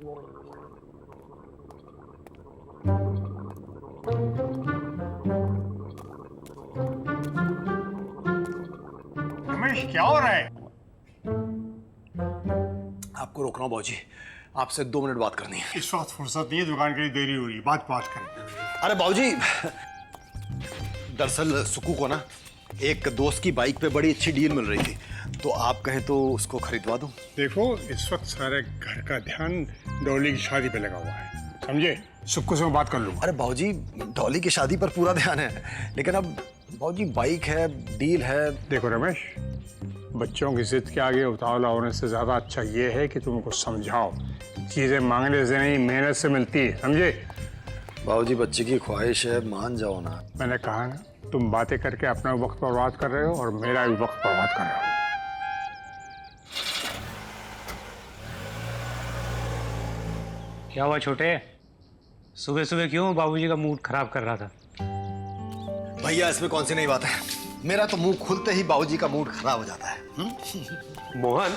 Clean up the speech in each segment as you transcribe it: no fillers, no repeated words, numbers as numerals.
रमेश, क्या हो रहा है? आपको रोक रहा हूँ बाबूजी, आपसे 2 मिनट बात करनी है। इस वक्त फुर्सत नहीं है, दुकान के लिए देरी हो रही है, बात करें। अरे बाबूजी, दरअसल सुकू को ना एक दोस्त की बाइक पे बड़ी अच्छी डील मिल रही थी, तो आप कहें तो उसको खरीदवा दूं। देखो, इस वक्त सारे घर का ध्यान डॉली की शादी पे लगा हुआ है, समझे? सुक्कू से मैं बात कर लूँ। अरे बाबूजी, डॉली की शादी पर पूरा ध्यान है, लेकिन अब बाबूजी बाइक है, डील है। देखो रमेश, बच्चों की जिद के आगे उतावला होने से ज्यादा अच्छा ये है कि तुम उनको समझाओ, चीजें मांगने से नहीं मेहनत से मिलती है, समझे? बाबूजी बच्चे की ख्वाहिश है, मान जाओ ना। मैंने कहा ना, तुम बातें करके अपना वक्त बर्बाद कर रहे हो और मेरा भी वक्त बर्बाद कर रहे हो। क्या हुआ छोटे? सुबह सुबह क्यों बाबूजी का मूड खराब कर रहा था? भैया इसमें कौन सी नई बात है, मेरा तो मुंह खुलते ही बाबूजी का मूड खराब हो जाता है। मोहन,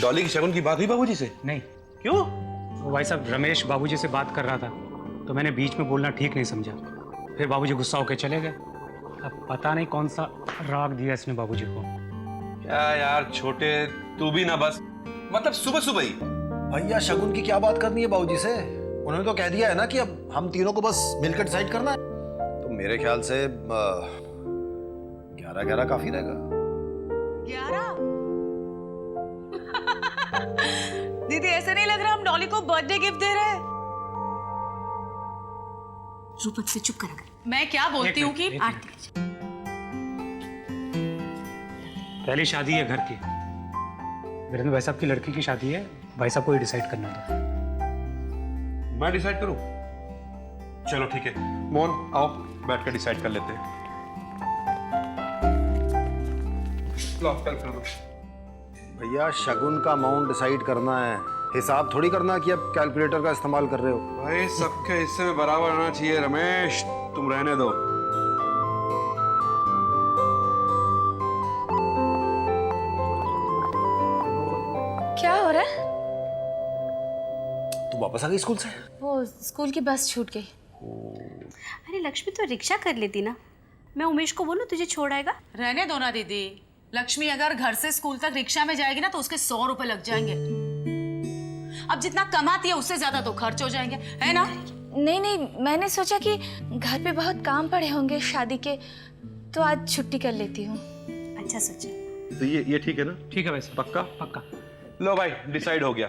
डॉली की शगुन की बात हुई बाबूजी से? नहीं। क्यों? वो भाई साहब रमेश बाबूजी से बात कर रहा था, तो मैंने बीच में बोलना ठीक नहीं समझा, फिर बाबूजी गुस्सा होकर चले गए। अब पता नहीं कौन सा राग दिया इसने बाबूजी को। क्या यार छोटे, तू भी ना बस, मतलब सुबह सुबह ही। भैया शगुन की क्या बात करनी है बाबूजी से, उन्होंने तो कह दिया है ना कि अब हम तीनों को बस मिलकर डिसाइड करना है, तो मेरे ख्याल से 11-11 काफी रहेगा। 11? दीदी, ऐसे नहीं लग रहा हम डॉली को बर्थडे गिफ्ट दे रहे हैं। रूपक से चुप करा कर। मैं क्या बोलती हूँ कि आरती, पहली शादी है घर की, वीरेंद्र भाई साहब की लड़की की शादी है, भाई साहब को ही डिसाइड करना था। मैं डिसाइड करूं? चलो ठीक है मोहन, आओ बैठ कर डिसाइड कर लेते हैं। लो कल कर दो। भैया शगुन का अमाउंट डिसाइड करना है, हिसाब थोड़ी करना कि अब कैलकुलेटर का इस्तेमाल कर रहे हो। भाई सबके हिस्से में बराबर आना चाहिए रमेश, तुम रहने दो। क्या हो रहा है? तू वापस आ गई स्कूल से? वो स्कूल की बस छूट गई। अरे लक्ष्मी तो रिक्शा कर लेती ना, मैं उमेश को बोलूं तुझे छोड़ आएगा। रहने दो ना दीदी, लक्ष्मी अगर घर से स्कूल तक रिक्शा में जाएगी ना तो उसके 100 रुपए लग जाएंगे। अब जितना कमाती है उससे ज्यादा तो खर्च हो जाएंगे, है ना? नहीं नहीं, मैंने सोचा कि घर पे बहुत काम पड़े होंगे शादी के, तो आज छुट्टी कर लेती हूँ। अच्छा सोचा। तो ये ठीक है ना? ठीक है वैसे। पक्का? पक्का। लो भाई डिसाइड हो गया।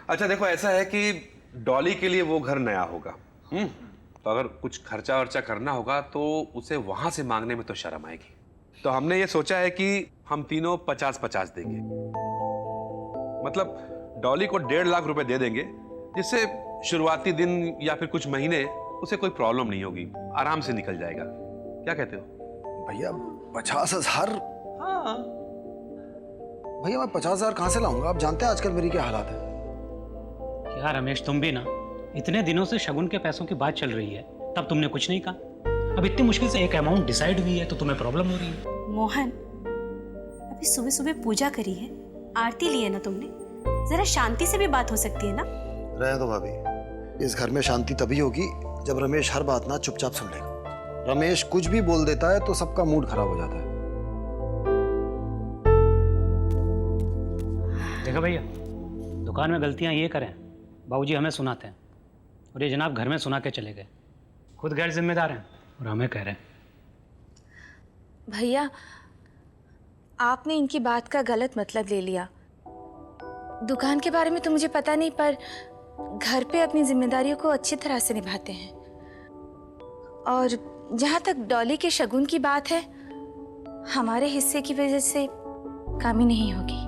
अच्छा देखो, ऐसा है कि डॉली के लिए वो घर नया होगा, तो अगर कुछ खर्चा वर्चा करना होगा तो उसे वहां से मांगने में तो शर्म आएगी, तो हमने ये सोचा है कि हम तीनों 50-50 देंगे, मतलब डॉली को 1.5 लाख रुपए दे देंगे, जिससे शुरुआती दिन या फिर कुछ महीने उसे कोई प्रॉब्लम नहीं होगी, आराम से निकल जाएगा। क्या कहते हो? भैया 50,000? हाँ। भैया मैं 50,000 कहाँ से लाऊंगा, आप जानते हैं आजकल मेरी क्या हालात है। क्या रमेश, तुम भी ना, इतने दिनों से शगुन के पैसों की बात चल रही है, तब तुमने कुछ नहीं कहा, अब इतनी मुश्किल से एक अमाउंट डिसाइड हुई है तो तुम्हें प्रॉब्लम हो रही है। मोहन, अभी सुबह सुबह पूजा करी है, आरती ली है ना तुमने, जरा शांति से भी बात हो सकती है ना। रहने दो भाभी, इस घर में शांति तभी होगी जब रमेश हर बात ना चुपचाप सुन लेगा। रमेश कुछ भी बोल देता है तो सबका मूड खराब हो जाता है। देखो भैया, दुकान में गलतियां ये करें, बाबूजी हमें सुनाते हैं, और ये जनाब घर में सुना के चले गए, खुद गैर जिम्मेदार हैं और हमें कह रहे हैं। भैया, आपने इनकी बात का गलत मतलब ले लिया। दुकान के बारे में तो मुझे पता नहीं, पर घर पे अपनी जिम्मेदारियों को अच्छी तरह से निभाते हैं। और जहाँ तक डॉली के शगुन की बात है, हमारे हिस्से की वजह से कमी नहीं होगी।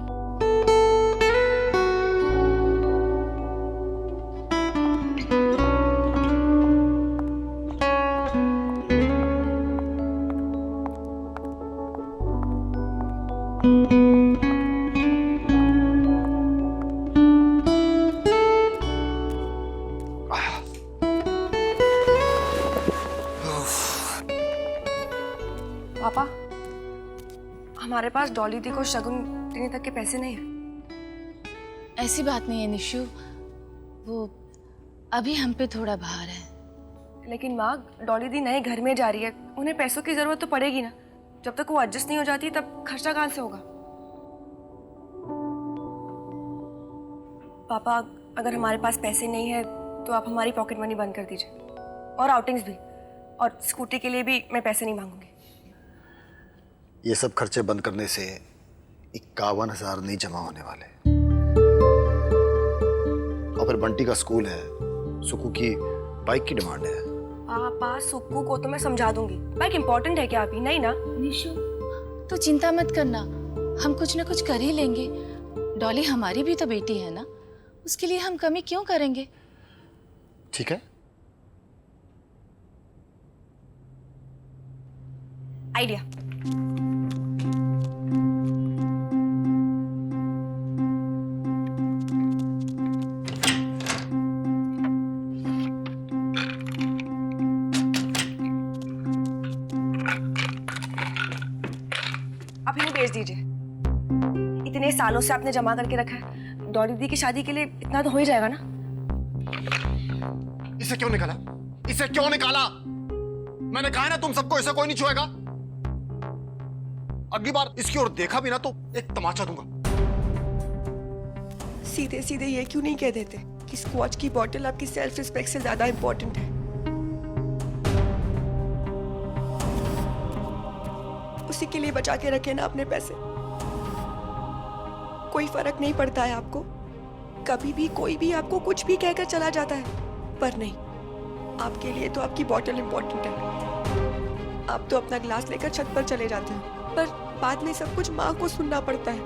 पापा, हमारे पास डॉली दी को शगुन देने तक के पैसे नहीं हैं। ऐसी बात नहीं है निशु, वो अभी हम पे थोड़ा भार है। लेकिन माँ, डॉली दी नए घर में जा रही है, उन्हें पैसों की जरूरत तो पड़ेगी ना। जब तक वो एडजस्ट नहीं हो जाती तब खर्चा कहाँ से होगा? पापा, अगर हमारे पास पैसे नहीं है तो आप हमारी पॉकेट मनी बंद कर दीजिए, और आउटिंग्स भी, और स्कूटी के लिए भी मैं पैसे नहीं मांगूंगी। ये सब खर्चे बंद करने से 51,000 नहीं जमा होने वाले। और फिर बंटी का स्कूल है, सुकू की बाइक की डिमांड है। पापा, सुक्कू को तो मैं समझा दूंगी, बाइक इंपॉर्टेंट है क्या अभी? नहीं ना निशु, तो चिंता मत करना, हम कुछ ना कुछ कर ही लेंगे। डॉली हमारी भी तो बेटी है ना, उसके लिए हम कमी क्यों करेंगे? ठीक है, आइडिया। आप इन्हें भेज दीजिए। इतने सालों से आपने जमा करके रखा है, डॉली दी की शादी के लिए इतना तो हो ही जाएगा ना। इसे क्यों निकाला? इसे क्यों निकाला? मैंने कहा ना तुम सबको ऐसा कोई नहीं छुएगा। अगली बार इसकी ओर देखा भी ना तो एक तमाचा दूंगा। सीधे सीधे ये क्यों नहीं कह देते कि स्क्वॉच की बॉटल आपकी सेल्फ रिस्पेक्ट से ज्यादा इंपॉर्टेंट है? उसी के लिए बचा के रखे ना अपने पैसे। कोई फर्क नहीं पड़ता है आपको, कभी भी कोई भी आपको कुछ भी कहकर चला जाता है, पर नहीं, आपके लिए तो आपकी बॉटल इंपॉर्टेंट है। आप तो अपना ग्लास लेकर छत पर चले जाते हैं, पर बाद में सब कुछ माँ को सुनना पड़ता है।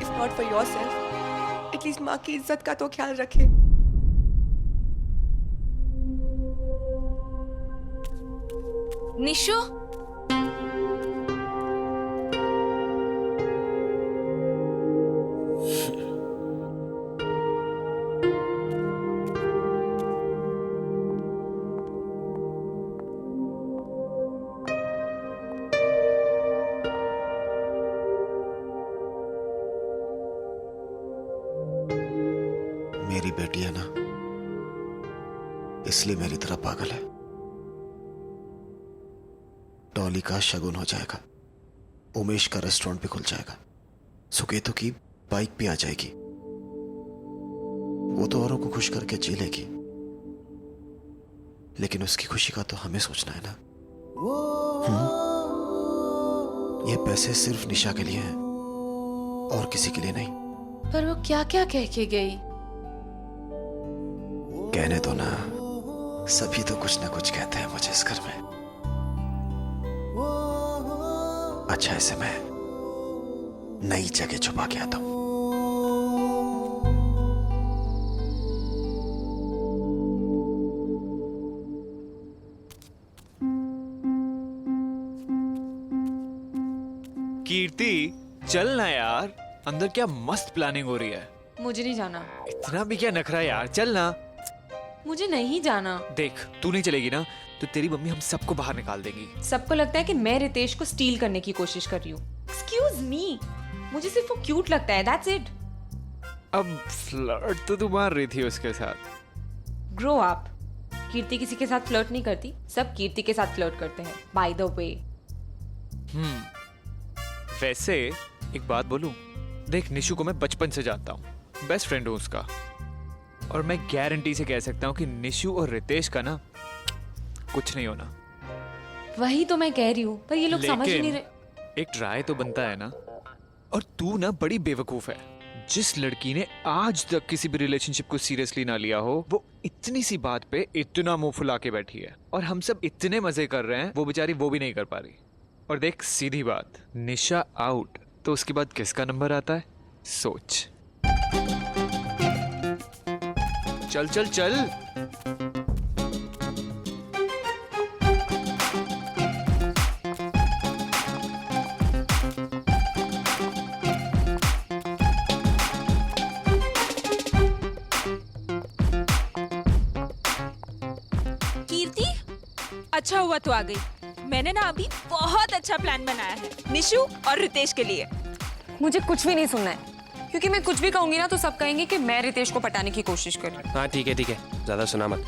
If not for yourself, at least माँ की इज्जत का तो ख्याल रखें। निशु, मेरी बेटी है ना, इसलिए मेरी तरह पागल है। डॉली का शगुन हो जाएगा, उमेश का रेस्टोरेंट भी खुल जाएगा, सुकेतु की बाइक भी आ जाएगी। वो तो औरों को खुश करके जी लेगी, लेकिन उसकी खुशी का तो हमें सोचना है ना। ये पैसे सिर्फ निशा के लिए हैं और किसी के लिए नहीं। पर वो क्या क्या कह के गई? कहने दो ना, सभी तो कुछ ना कुछ कहते हैं मुझे इस घर में। अच्छा, ऐसे मैं नई जगह छुपा के आता हूं। कीर्ति, चल ना यार, अंदर क्या मस्त प्लानिंग हो रही है। मुझे नहीं जाना। इतना भी क्या नखरा है यार, चल ना। मुझे नहीं जाना। देख, तू नहीं चलेगी ना तो तेरी मम्मी हम सबको बाहर निकाल देगी। सबको लगता है कि मैं रितेश को स्टील करने की कोशिश कर रही हूँ। एक्सक्यूज मी, मुझे सिर्फ वो क्यूट लगता है, दैट्स इट। अब फ्लर्ट तो तू मार रही थी उसके साथ। Grow up. कीर्ति किसी के साथ फ्लर्ट नहीं करती, सब कीर्ति के साथ फ्लर्ट करते हैं, बाय द वे। वैसे एक बात बोलूं, देख निशु को मैं बचपन से जानता हूँ, बेस्ट फ्रेंड हूँ उसका, और मैं गारंटी से कह सकता हूँ कि निशु और रितेश का ना कुछ नहीं होना। वही तो मैं कह रही हूँ, पर ये लोग समझ ही नहीं रहे। एक ट्राई तो बनता है ना। और तू ना बड़ी बेवकूफ है। जिस लड़की ने आज तक किसी भी रिलेशनशिप को सीरियसली ना लिया हो, वो इतनी सी बात पे इतना मुंह फुला के बैठी है, और हम सब इतने मजे कर रहे हैं, वो बेचारी वो भी नहीं कर पा रही। और देख, सीधी बात, निशा आउट तो उसके बाद किसका नंबर आता है, सोच। चल चल चल। कीर्ति, अच्छा हुआ तू आ गई। मैंने ना अभी बहुत अच्छा प्लान बनाया है निशु और रितेश के लिए। मुझे कुछ भी नहीं सुनना है। क्योंकि मैं कुछ भी कहूंगी ना तो सब कहेंगे कि मैं रितेश को पटाने की कोशिश कर रही हूँ। हाँ ठीक है, ज़्यादा सुना मत,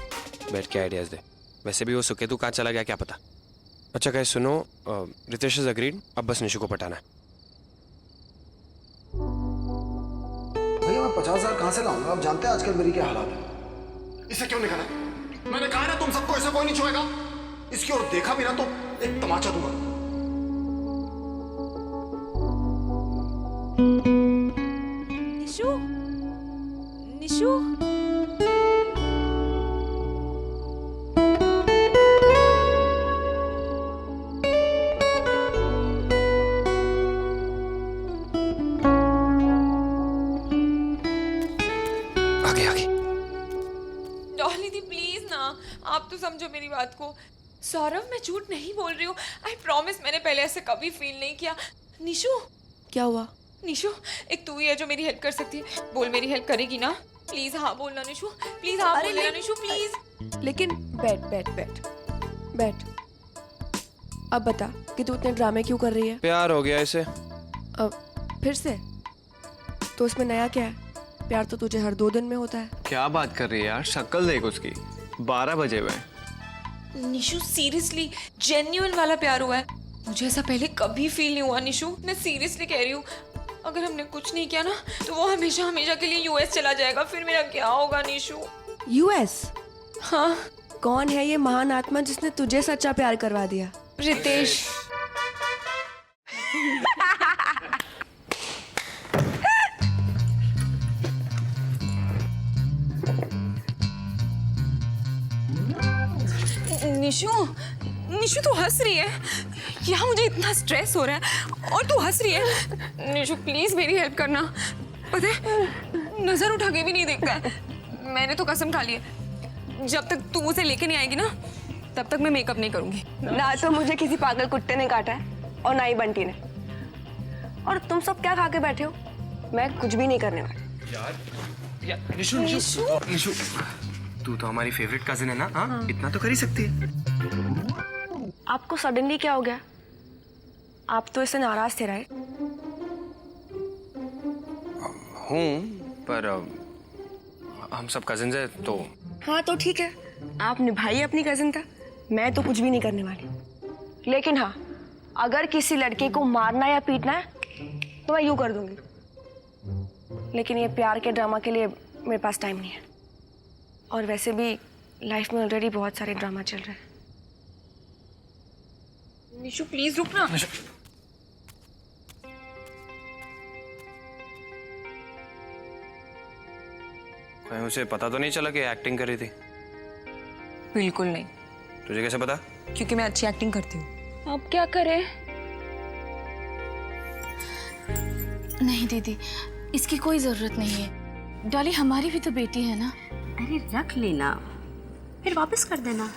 बैठ के आइडियाज़ दे। वैसे भी वो सुकेतु कहाँ चला गया क्या पता। अच्छा कहे सुनो, रितेश इज अग्रीड, अब बस निशु को पटाना है। भैया मैं 50,000 कहाँ से लाऊंगा? आप जानते हैं आजकल मेरी क्या हालात है। इसे क्यों निकाला? मैंने कहा ना तुम सबको ऐसे कोई नहीं छुएगा। इसकी ओर देखा भी ना तो एक तमाचा दूंगा। निशु, निशु, आगे डॉली दी प्लीज ना, आप तो समझो मेरी बात को। सौरभ मैं झूठ नहीं बोल रही हूँ, आई प्रॉमिस मैंने पहले ऐसे कभी फील नहीं किया। निशु क्या हुआ? निशु, एक तू ही है जो मेरी हेल्प कर सकती है, बोल मेरी हेल्प करेगी ना? प्लीज हाँ बोलना निशु, प्लीज हाँ अरे बोलना नहीं। निशु प्लीज। लेकिन बैठ बैठ बैठ बैठ। अब बता कि तू इतने ड्रामे क्यों कर रही है? प्यार हो गया इसे। अब फिर से? तो उसमें नया क्या है? प्यार तो तुझे हर 2 दिन में होता है। क्या बात कर रही है यार, शक्ल देख उसकी, 12 बजे हुए। निशु सीरियसली जेन्युइन वाला प्यार हुआ है, मुझे ऐसा पहले कभी फील नहीं हुआ निशु, मैं सीरियसली कह रही हूँ। अगर हमने कुछ नहीं किया ना तो वो हमेशा हमेशा के लिए यूएस चला जाएगा, फिर मेरा क्या होगा निशु? यूएस? हाँ। कौन है ये महान आत्मा जिसने तुझे सच्चा प्यार करवा दिया? रितेश। निशु, निशु तू हंस रही है? यहाँ मुझे इतना स्ट्रेस हो रहा है और तू हंस रही है। निशु प्लीज मेरी हेल्प करना, पता है नजर उठा के भी नहीं देखता है। मैंने तो कसम खा ली है, जब तक तू उसे लेके नहीं आएगी ना तब तक मैं मेकअप नहीं करूंगी। ना तो मुझे किसी पागल कुत्ते ने काटा है और ना ही बंटी ने। और तुम सब क्या खा के बैठे हो? मैं कुछ भी नहीं करने वाली। यार निशु निशु निशु, तू तो हमारी फेवरेट कजिन है ना? हाँ इतना तो कर ही सकती है। आपको सडनली क्या हो गया? आप तो इससे नाराज थे राइट? हूँ पर हम सब कजिन्स हैं तो। हाँ तो ठीक है, आप निभाइए अपनी कजिन का, मैं तो कुछ भी नहीं करने वाली। लेकिन हाँ, अगर किसी लड़के को मारना या पीटना है तो मैं यूं कर दूंगी। लेकिन ये प्यार के ड्रामा के लिए मेरे पास टाइम नहीं है। और वैसे भी लाइफ में ऑलरेडी बहुत सारे ड्रामा चल रहे हैं। निशु प्लीज रुक ना। कहीं उसे पता तो नहीं चला कि एक्टिंग कर रही थी? बिल्कुल नहीं। तुझे कैसे पता? क्योंकि मैं अच्छी एक्टिंग करती हूँ। अब क्या करें? नहीं दीदी, इसकी कोई जरूरत नहीं है। डॉली हमारी भी तो बेटी है ना। अरे रख लेना, फिर वापस कर देना।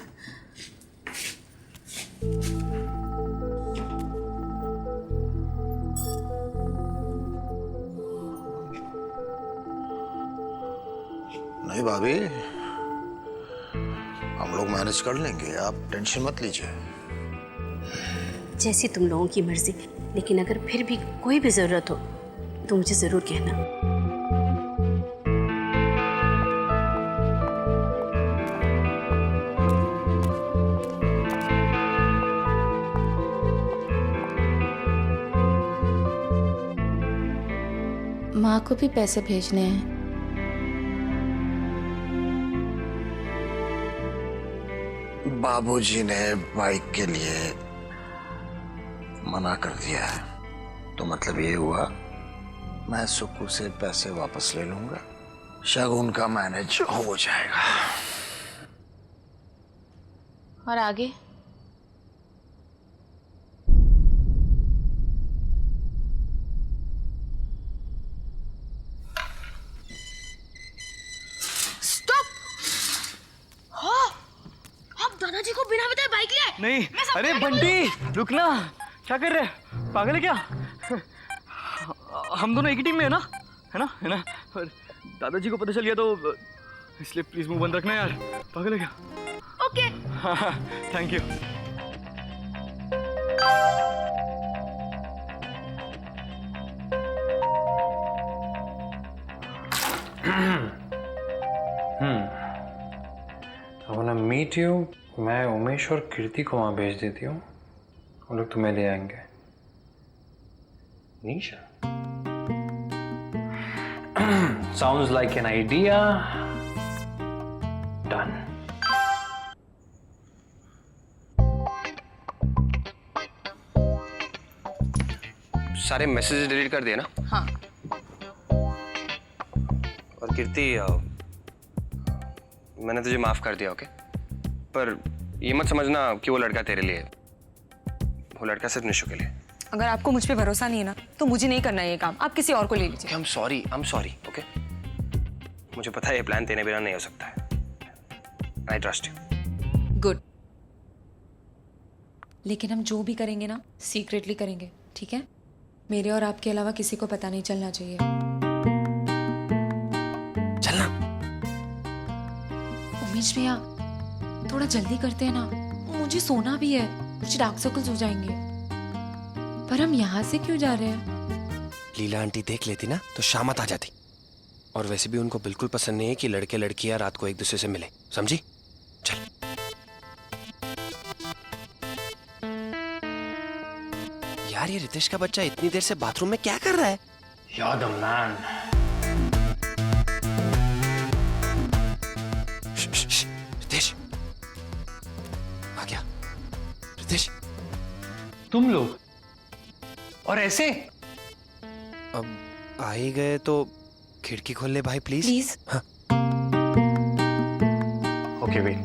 नहीं भाभी, हम लोग मैनेज कर लेंगे, आप टेंशन मत लीजिए। जैसी तुम लोगों की मर्जी, लेकिन अगर फिर भी कोई भी जरूरत हो तो मुझे जरूर कहना। माँ को भी पैसे भेजने हैं। बाबूजी ने बाइक के लिए मना कर दिया है, तो मतलब ये हुआ मैं सुक्कू से पैसे वापस ले लूंगा, शगुन का मैनेज हो जाएगा। और आगे? दादाजी को बिना बताए बाइक ले आए। नहीं, अरे बंटी रुकना, क्या कर रहे? पागल है क्या? हम दोनों एक ही टीम में है ना? है ना? है ना? और दादाजी को पता चल गया तो इसलिए प्लीज मुंह बंद रखना यार। पागल है क्या? ओके। हाँ, thank you. I wanna meet you. मैं उमेश और कीर्ति को वहां भेज देती हूँ, वो लोग तुम्हें ले आएंगे। निशा, sounds like an idea. Done. सारे मैसेजेस डिलीट कर दिए ना? हाँ। और कीर्ति, मैंने तुझे माफ कर दिया, ओके? पर ये मत समझना कि वो लड़का तेरे लिए है। वो लड़का सिर्फ निशु के लिए। अगर आपको मुझ पे भरोसा नहीं है ना तो मुझे नहीं करना ये काम, आप किसी और को ले लीजिए। I'm sorry, okay? मुझे पता है ये प्लान तेरे बिना नहीं हो सकता है। I trust you. गुड। लेकिन हम जो भी करेंगे ना सीक्रेटली करेंगे, ठीक है? मेरे और आपके अलावा किसी को पता नहीं चलना चाहिए। चलना। उमेश भैया थोड़ा जल्दी करते हैं ना, मुझे सोना भी है, मुझे डार्क सर्कल्स हो जाएंगे। पर हम यहाँ से क्यों जा रहे हैं? लीला आंटी देख लेती ना तो शामत आ जाती। और वैसे भी उनको बिल्कुल पसंद नहीं है कि लड़के लड़कियां रात को एक दूसरे से मिले, समझी? चल। यार ये रितेश का बच्चा इतनी देर से बाथरूम में क्या कर रहा है? You're the man. रितेश आ गया। रितेश, तुम लोग और ऐसे? अब आ ही गए तो खिड़की खोल ले भाई, प्लीज। प्लीज। हाँ। Okay wait.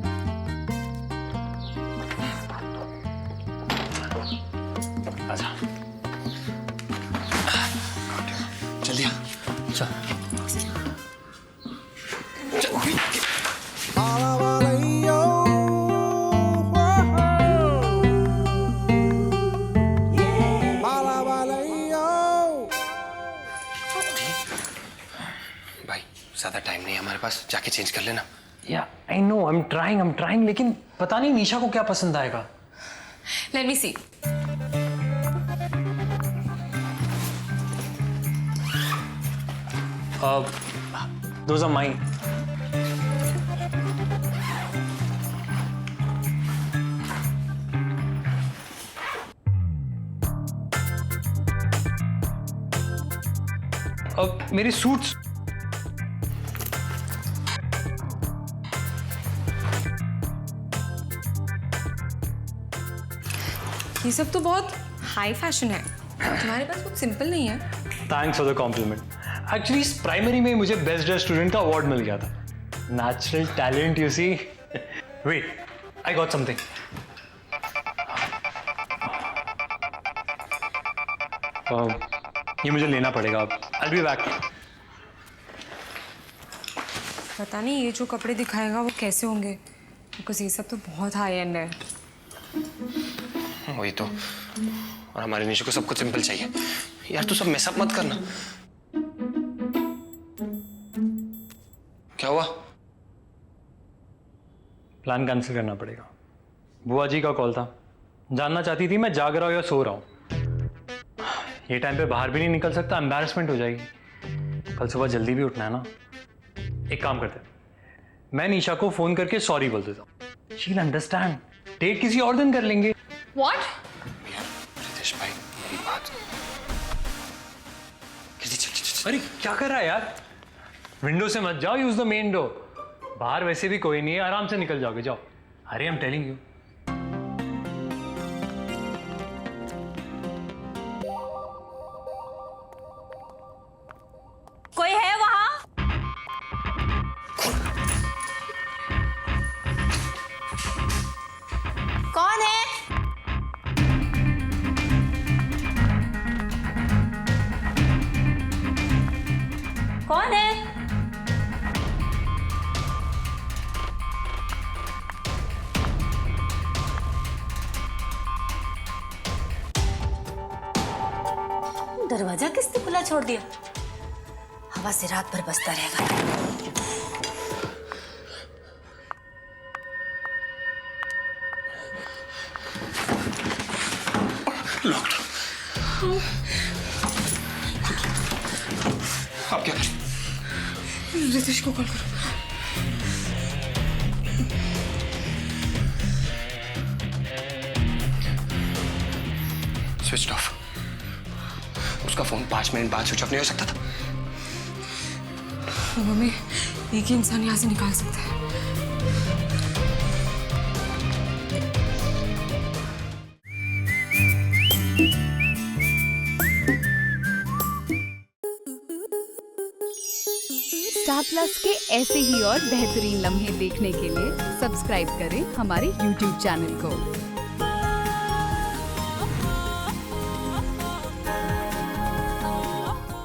आजा। जल्दी आ। चल। भाई ज्यादा टाइम नहीं है हमारे पास, जाके चेंज कर लेना। या I know, I am trying, लेकिन पता नहीं निशा को क्या पसंद आएगा। Let me see. Those are mine. अब मेरी सूट्स। ये सब तो बहुत हाई फैशन है, तुम्हारे पास कुछ सिंपल नहीं है। Thanks for the compliment. Actually इस प्राइमरी में मुझे बेस्ट ड्रेस स्टूडेंट का अवार्ड मिल गया था। Natural talent, you see. Wait, I got something. ये मुझे लेना पड़ेगा अब। I will be back. पता नहीं ये जो कपड़े दिखाएगा वो कैसे होंगे, बिकॉज ये सब तो बहुत हाई एंड है। वही तो। और हमारे निशु को सब कुछ सिंपल चाहिए। यार तू सब मेसअप मत करना। क्या हुआ? प्लान कैंसिल करना पड़ेगा। बुआ जी का कॉल था, जानना चाहती थी मैं जाग रहा हूँ या सो रहा हूँ। ये टाइम पे बाहर भी नहीं निकल सकता, एम्बैरेसमेंट हो जाएगी। कल सुबह जल्दी भी उठना है ना। एक काम करते हैं, मैं निशा को फोन करके सॉरी बोल देता हूँ। She will understand. डेट किसी और दिन कर लेंगे। व्हाट? रितेश भाई मेरी बात। अरे क्या कर रहा है यार? विंडो से मत जाओ, यूज द मेन डोर। बाहर वैसे भी कोई नहीं है, आराम से निकल जाओगे। जाओ। अरे आई एम टेलिंग यू। कोई है वहां? कौन है? कौन है? दरवाजा किसने खुला छोड़ दिया? हवा से रात भर बजता रहेगा। आप क्या? रितेश को कॉल करो। Switch off. उसका फोन 5 मिनट बाद स्विच ऑफ नहीं हो सकता था? मम्मी, एक ही इंसान यहाँ से निकाल सकता है। स्टार प्लस के ऐसे ही और बेहतरीन लम्हे देखने के लिए सब्सक्राइब करें हमारे YouTube चैनल को।